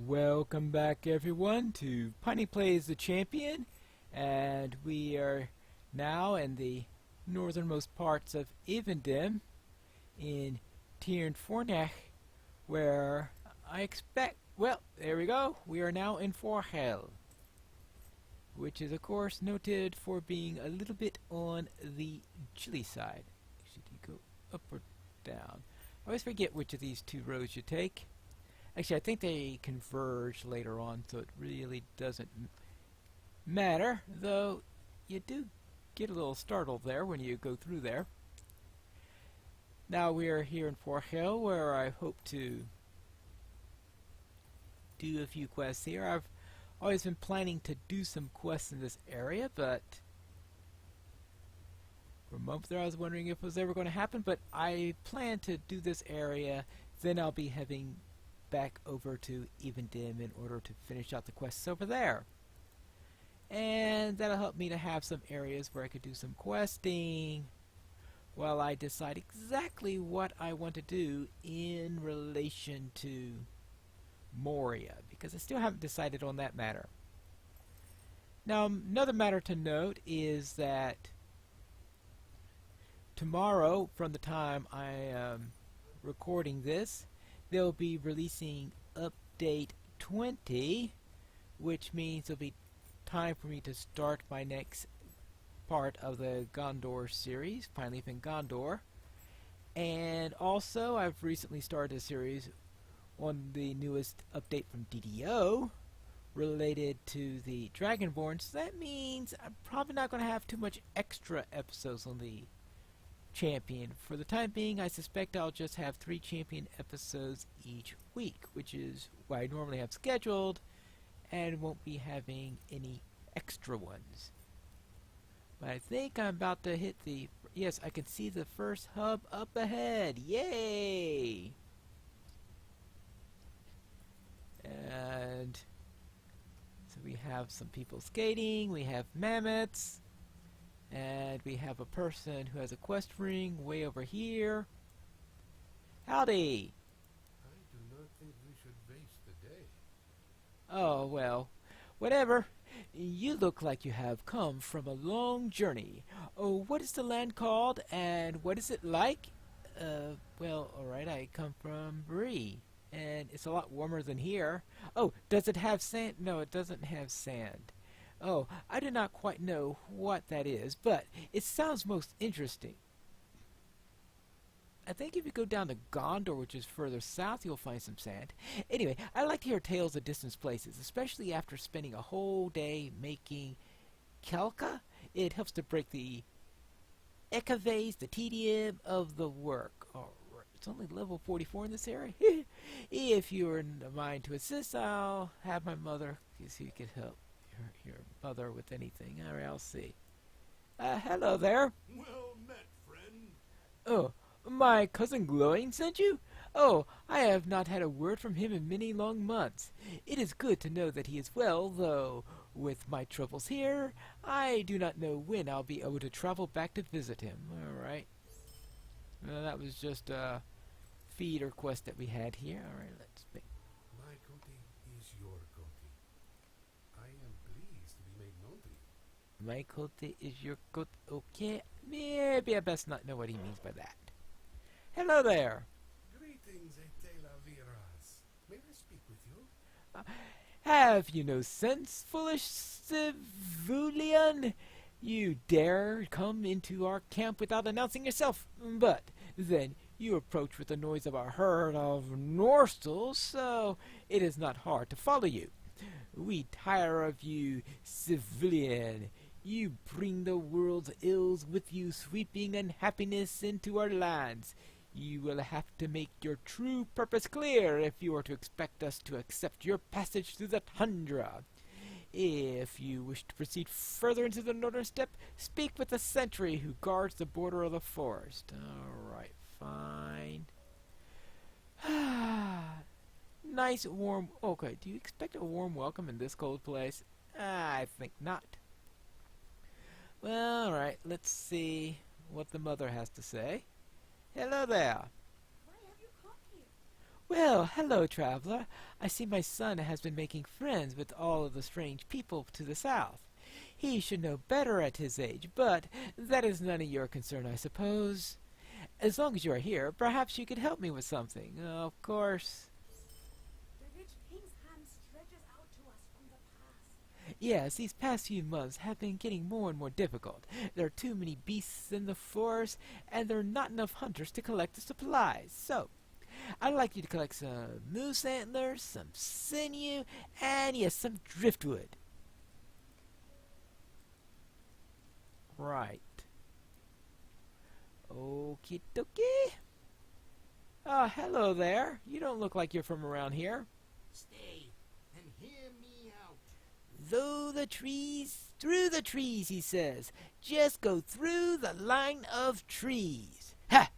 Welcome back everyone to Piney Plays the Champion, and we are now in the northernmost parts of Evendim in Forochel, where I expect, well, there we go, we are now in Forochel, which is of course noted for being a little bit on the chilly side. Should you go up or down? I always forget which of these two roads you take. Actually, I think they converge later on, so it really doesn't matter, though you do get a little startled there when you go through there. Now we are here in Forochel, where I hope to do a few quests here. I've always been planning to do some quests in this area, but for a moment there I was wondering if it was ever going to happen, but I plan to do this area, then I'll be having back over to Evendim in order to finish out the quests over there. And that'll help me to have some areas where I could do some questing while I decide exactly what I want to do in relation to Moria, because I still haven't decided on that matter. Now, another matter to note is that tomorrow, from the time I am recording this, they'll be releasing update 20, which means it'll be time for me to start my next part of the Gondor series, Pineleaf and Gondor. And also, I've recently started a series on the newest update from DDO related to the Dragonborn, so that means I'm probably not going to have too much extra episodes on the Champion. For the time being, I suspect I'll just have 3 Champion episodes each week, which is what I normally have scheduled, and won't be having any extra ones. But I think I'm about to hit the... Yes, I can see the first hub up ahead. Yay! And so we have some people skating, we have mammoths, and we have a person who has a quest ring way over here. Howdy! I do not think we should waste the day. Oh, well, whatever. You look like you have come from a long journey. Oh, what is the land called, and what is it like? Well, alright, I come from Bree, and it's a lot warmer than here. Oh, does it have sand? No, it doesn't have sand. Oh, I do not quite know what that is, but it sounds most interesting. I think if you go down to Gondor, which is further south, you'll find some sand. Anyway, I like to hear tales of distant places, especially after spending a whole day making Kelka. It helps to break the ekavase, the tedium of the work. Alright, it's only level 44 in this area. If you're in the mind to assist, I'll have my mother, see if you can help your mother with anything. Alright, I'll see. Hello there. Well met, friend. Oh, my cousin Glowing sent you? Oh, I have not had a word from him in many long months. It is good to know that he is well, though with my troubles here, I do not know when I'll be able to travel back to visit him. Alright. That was just a feeder quest that we had here. Alright, let's make... My Koti is your Koti. I am pleased to be made known to you. My Kote is your Kote. Okay, maybe I best not know what he means by that. Hello there. Greetings, Etela Viras. May I speak with you? Have you no sense, foolish civilian? You dare come into our camp without announcing yourself, but then you approach with the noise of a herd of Norstals, so it is not hard to follow you. We tire of you, civilian. You bring the world's ills with you, sweeping unhappiness into our lands. You will have to make your true purpose clear if you are to expect us to accept your passage through the tundra. If you wish to proceed further into the northern steppe, speak with the sentry who guards the border of the forest. Alright, fine. Nice warm... Okay, do you expect a warm welcome in this cold place? I think not. Well, alright, let's see what the mother has to say. Hello there. Why have you come here? Well, hello, traveler. I see my son has been making friends with all of the strange people to the south. He should know better at his age, but that is none of your concern, I suppose. As long as you are here, perhaps you could help me with something. Of course. The rich king's hand stretches out to us from the past. Yes, these past few months have been getting more and more difficult. There are too many beasts in the forest, and there are not enough hunters to collect the supplies. So, I'd like you to collect some moose antlers, some sinew, and yes, some driftwood. Right. Okie dokie. Hello there. You don't look like you're from around here. Stay and hear me out. Through the trees, he says. Just go through the line of trees. Ha!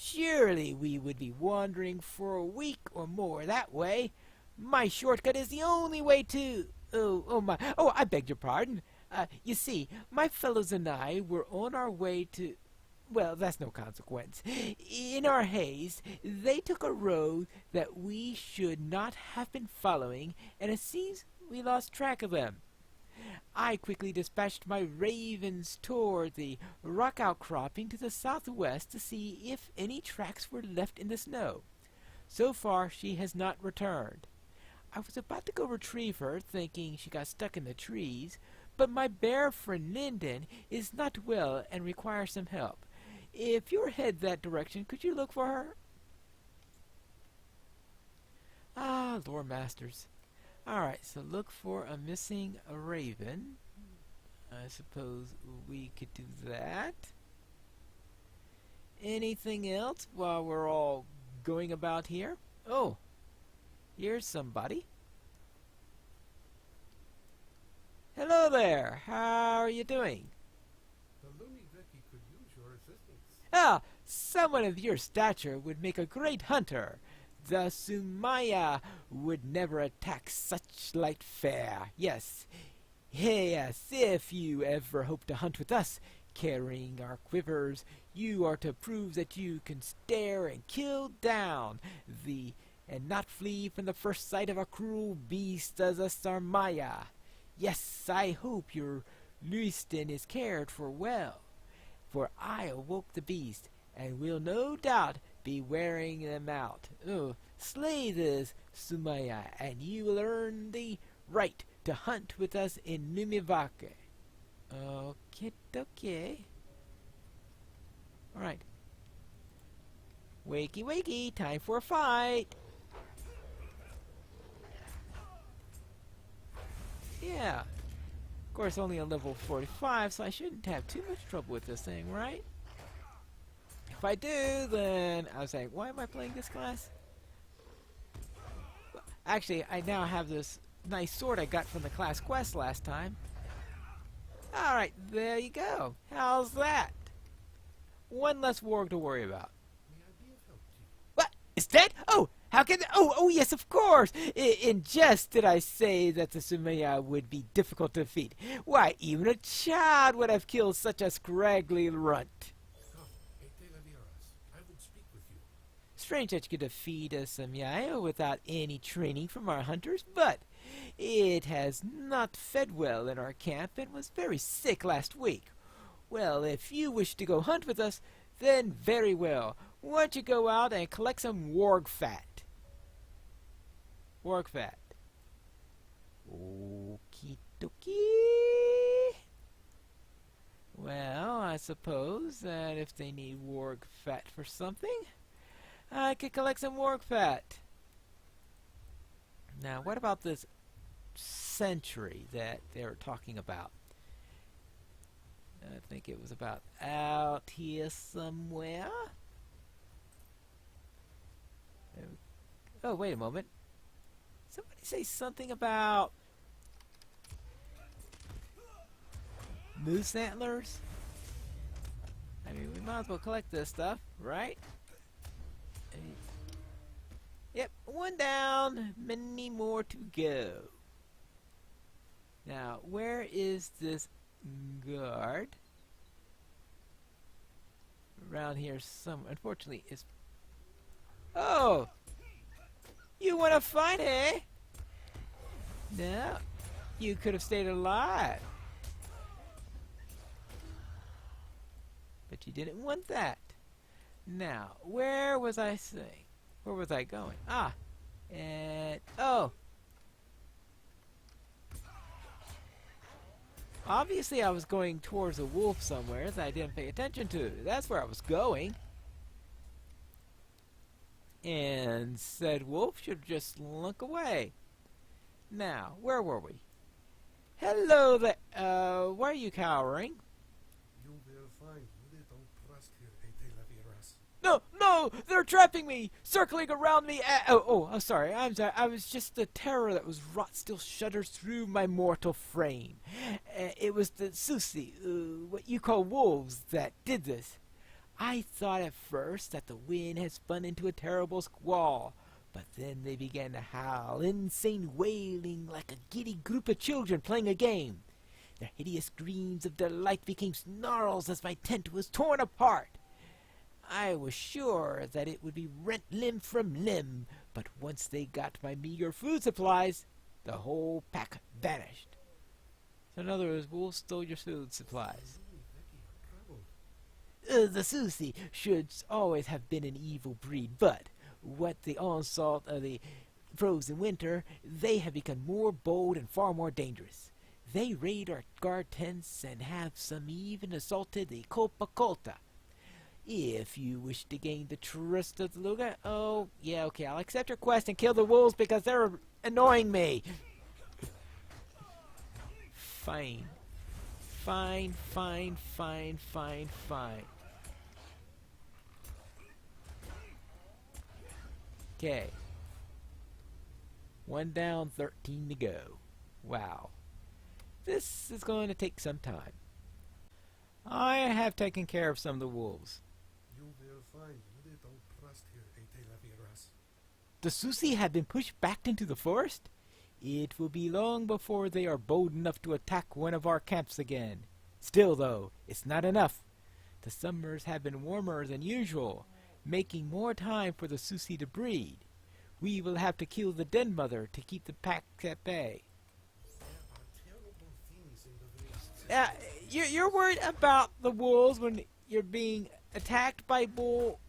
Surely we would be wandering for a week or more that way. My shortcut is the only way to... Oh, I beg your pardon. You see, my fellows and I were on our way to... Well, that's no consequence. In our haste, they took a road that we should not have been following, and it seems we lost track of them. I quickly dispatched my ravens toward the rock outcropping to the southwest to see if any tracks were left in the snow. So far, she has not returned. I was about to go retrieve her, thinking she got stuck in the trees, but my bear friend Linden is not well and requires some help. If you're headed that direction, could you look for her? Lore Masters. Alright, so look for a missing raven. I suppose we could do that. Anything else while we're all going about here? Oh, here's somebody. Hello there. How are you doing? The loony Vicky could use your assistance. Someone of your stature would make a great hunter. The Sumaya would never attack such light fare. Yes, if you ever hope to hunt with us, carrying our quivers, you are to prove that you can stare and kill down and not flee from the first sight of a cruel beast as a Sarmaya. Yes, I hope your Luiston is cared for well, for I awoke the beast, and will no doubt be wearing them out. Slay this Sumaya, and you will earn the right to hunt with us in Numivake. Okay. Alright. Wakey, wakey, time for a fight! Yeah. Of course, only a level 45, so I shouldn't have too much trouble with this thing, right? If I do, then I was like, why am I playing this class? Actually, I now have this nice sword I got from the class quest last time. Alright, there you go. How's that? One less warg to worry about. May I be of help to you? What? Is that? Oh! How can... Oh, yes, of course! In jest did I say that the Sumaya would be difficult to defeat. Why, even a child would have killed such a scraggly runt. Come, Ete Laviras. I would speak with you. Strange that you could defeat a Sumaya without any training from our hunters, but it has not fed well in our camp and was very sick last week. Well, if you wish to go hunt with us, then very well. Why don't you go out and collect some warg fat? Warg fat. Okie dokie. Well, I suppose that if they need warg fat for something, I could collect some warg fat. Now, what about this sentry that they were talking about? I think it was about out here somewhere. Oh, wait a moment. Somebody say something about moose antlers? I mean, we might as well collect this stuff, right? Yep, one down, many more to go. Now, where is this guard? Around here some. Unfortunately, it's... Oh! You want to fight, eh? No. You could have stayed alive. But you didn't want that. Now, where was I saying? Where was I going? Ah. And... oh. Obviously I was going towards a wolf somewhere that I didn't pay attention to. That's where I was going. And said wolf should just slunk away. Now, where were we? Hello there. Why are you cowering? You will find you little trust here, Lavieras. No, no! They're trapping me! Circling around me! I'm sorry. I'm sorry. I was just the terror that was wrought still shudders through my mortal frame. It was the Susi, what you call wolves, that did this. I thought at first that the wind had spun into a terrible squall, but then they began to howl, insane wailing like a giddy group of children playing a game. Their hideous screams of delight became snarls as my tent was torn apart. I was sure that it would be rent limb from limb, but once they got my meager food supplies, the whole pack vanished. So in other words, wolves stole your food supplies. The Susi should always have been an evil breed, but what the onslaught of the frozen winter, they have become more bold and far more dangerous. They raid our guard tents and have some even assaulted the Colpa Colta. If you wish to gain the trust of the Luga, oh, yeah, okay, I'll accept your quest and kill the wolves because they're annoying me. Fine. Fine, fine, fine, fine, fine. Okay. 1 down, 13 to go. Wow. This is going to take some time. I have taken care of some of the wolves. You will find you little trust here, Lavieras. The Susi have been pushed back into the forest? It will be long before they are bold enough to attack one of our camps again. Still, though, it's not enough. The summers have been warmer than usual, making more time for the Susi to breed. We will have to kill the den mother to keep the pack at bay. You're worried about the wolves when you're being attacked by bull...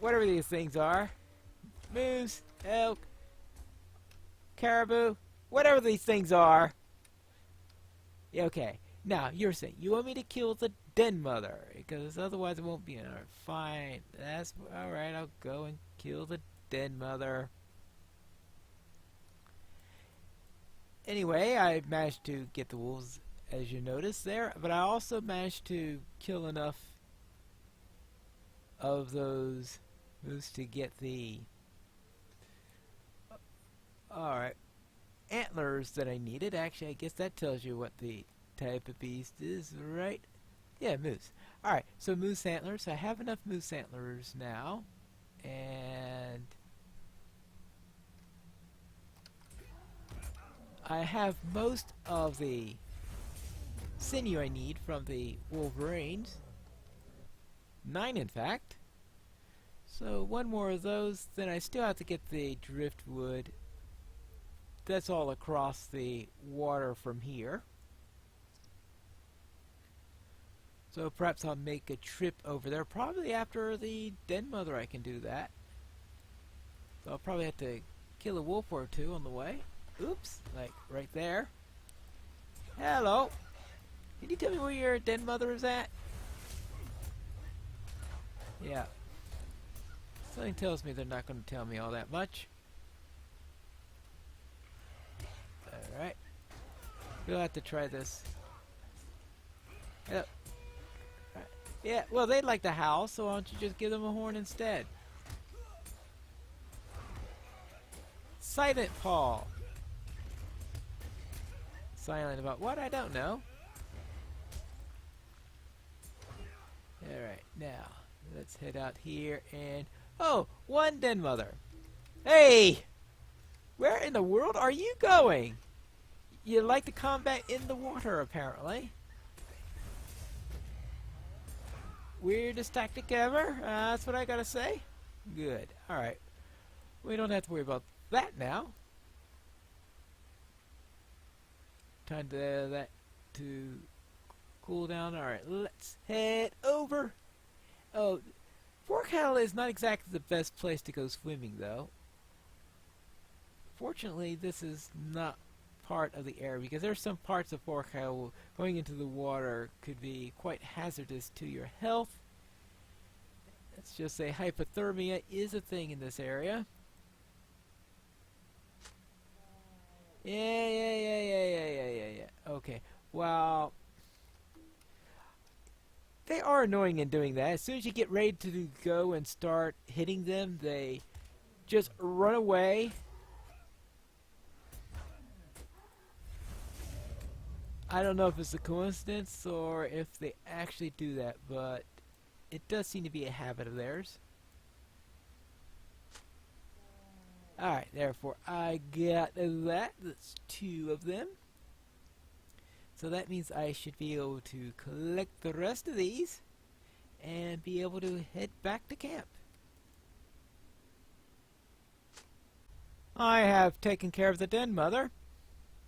whatever these things are. Moose, elk, caribou, whatever these things are. Yeah, okay. Now, you're saying you want me to kill the den mother, because otherwise it won't be enough. Fine. That's alright, I'll go and kill the den mother. Anyway, I managed to get the wolves, as you notice there, but I also managed to kill enough of those moose to get the alright antlers that I needed. Actually, I guess that tells you what the type of beast is, right? Yeah, moose. Alright, so moose antlers. I have enough moose antlers now, and I have most of the sinew I need from the wolverines. 9, in fact. So 1 more of those, then I still have to get the driftwood. That's all across the water from here. So perhaps I'll make a trip over there. Probably after the den mother I can do that. So I'll probably have to kill a wolf or 2 on the way. Oops, like right there. Hello. Can you tell me where your den mother is at? Yeah. Something tells me they're not going to tell me all that much. Alright. We'll have to try this. Yep. Right. Yeah, well, they'd like to howl, so why don't you just give them a horn instead? Silent Paul. Silent about what? I don't know. Alright, now, let's head out here and... oh, 1 den mother. Hey! Where in the world are you going? You like to combat in the water, apparently. weirdest tactic ever. That's what I gotta say. Good. Alright. We don't have to worry about that now. Time to that to cool down. Alright, let's head over. Oh, Forochel is not exactly the best place to go swimming, though. Fortunately, this is not part of the area, because there are some parts of Forochel going into the water could be quite hazardous to your health. Let's just say hypothermia is a thing in this area. Yeah. Okay, well, they are annoying in doing that. As soon as you get ready to go and start hitting them, they just run away. I don't know if it's a coincidence or if they actually do that, but it does seem to be a habit of theirs. Alright, therefore I got that. That's 2 of them. So that means I should be able to collect the rest of these and be able to head back to camp. I have taken care of the den, Mother.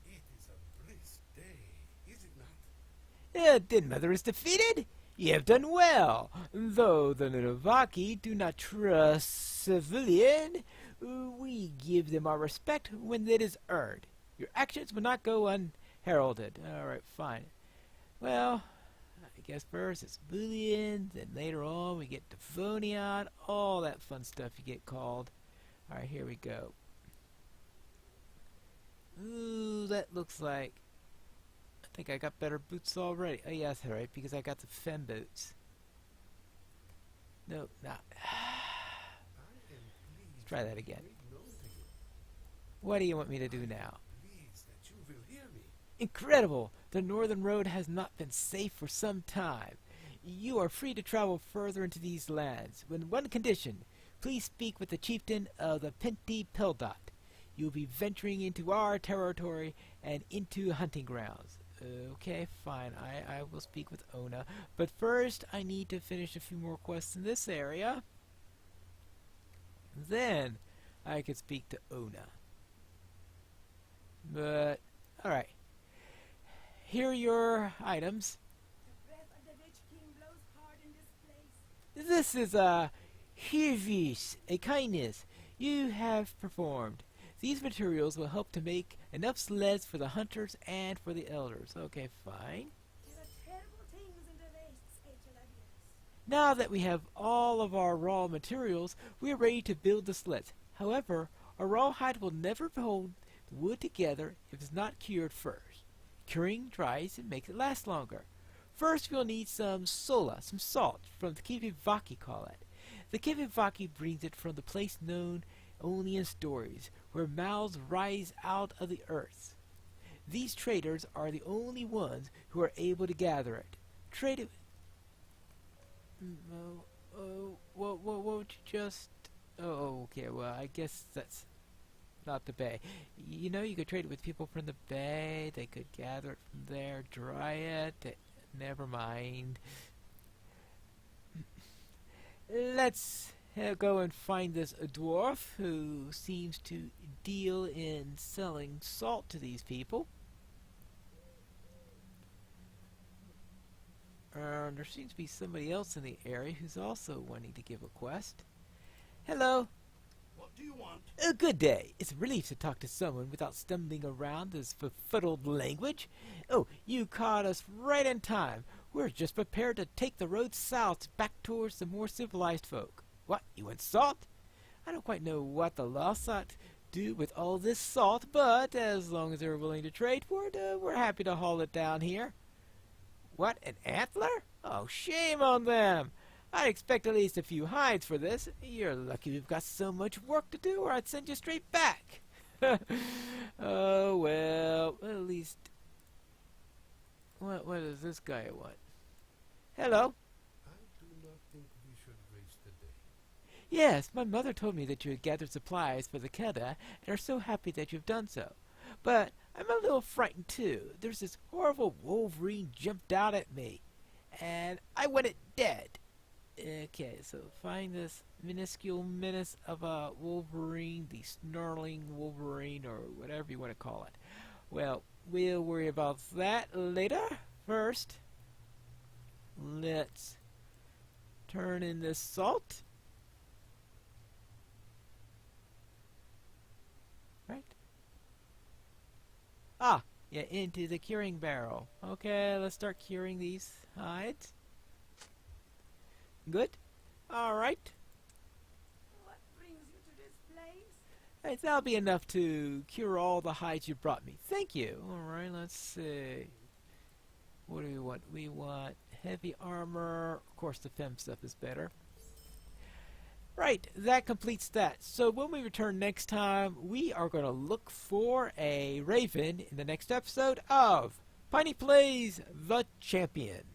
It is a brisk day, is it not? Den Mother is defeated? You have done well. Though the Novaki do not trust civilian, we give them our respect when it is earned. Your actions will not go unheralded. Alright, fine. Well, I guess first it's Boolean, then later on we get Dephonion, all that fun stuff you get called. Alright, here we go. Ooh, that looks like... I think I got better boots already. Oh, yeah, that's right, because I got the Fem boots. No, not. Let's try that again. What do you want me to do now? Please, that you will hear me. Incredible! The northern road has not been safe for some time. You are free to travel further into these lands. With one condition, please speak with the chieftain of the Pinti Peldot. You will be venturing into our territory and into hunting grounds. Okay, fine. I will speak with Ona. But first, I need to finish a few more quests in this area. Then, I could speak to Ona. But, alright. Here are your items. The breath of the Witch King blows hard in this place. This is a Hirvis, a kindness you have performed. These materials will help to make enough sleds for the hunters and for the elders. Okay, fine. There are terrible things in the wastes, H11. Now that we have all of our raw materials, we are ready to build the sleds. However, a raw hide will never hold the wood together if it's not cured first. Curing dries and makes it last longer. First, we'll need some sola, some salt, from the Kivivaki call it. The Kivivaki brings it from the place known only in stories, where mouths rise out of the earth. These traders are the only ones who are able to gather it. Trade it. What would you just? Oh, okay. Well, I guess that's not the bay. You know, you could trade it with people from the bay. They could gather it from there, dry it. Never mind. Let's go and find this dwarf who seems to deal in selling salt to these people. There seems to be somebody else in the area who's also wanting to give a quest. Hello. What do you want? Good day. It's a relief to talk to someone without stumbling around this befuddled language. Oh, you caught us right in time. We're just prepared to take the road south back towards the more civilized folk. What, you want salt? I don't quite know what the Lossot do with all this salt, but as long as they're willing to trade for it, we're happy to haul it down here. What, an antler? Oh, shame on them. I'd expect at least a few hides for this. You're lucky we've got so much work to do, or I'd send you straight back. Oh, well, at least... What does this guy want? Hello? I do not think we should waste the day. Yes, my mother told me that you had gathered supplies for the Keda, and are so happy that you've done so. But I'm a little frightened, too. There's this horrible wolverine jumped out at me, and I want it dead. Okay, so find this minuscule menace of a Wolverine, the snarling Wolverine, or whatever you want to call it. Well, we'll worry about that later. First, let's turn in this salt. Right? Ah, yeah, into the curing barrel. Okay, let's start curing these hides. Good. Alright. What brings you to this place? Hey, that'll be enough to cure all the hides you brought me. Thank you. Alright, let's see. What do we want? We want heavy armor. Of course, the fem stuff is better. Right, that completes that. So when we return next time, we are going to look for a raven in the next episode of Piney Plays the Champion.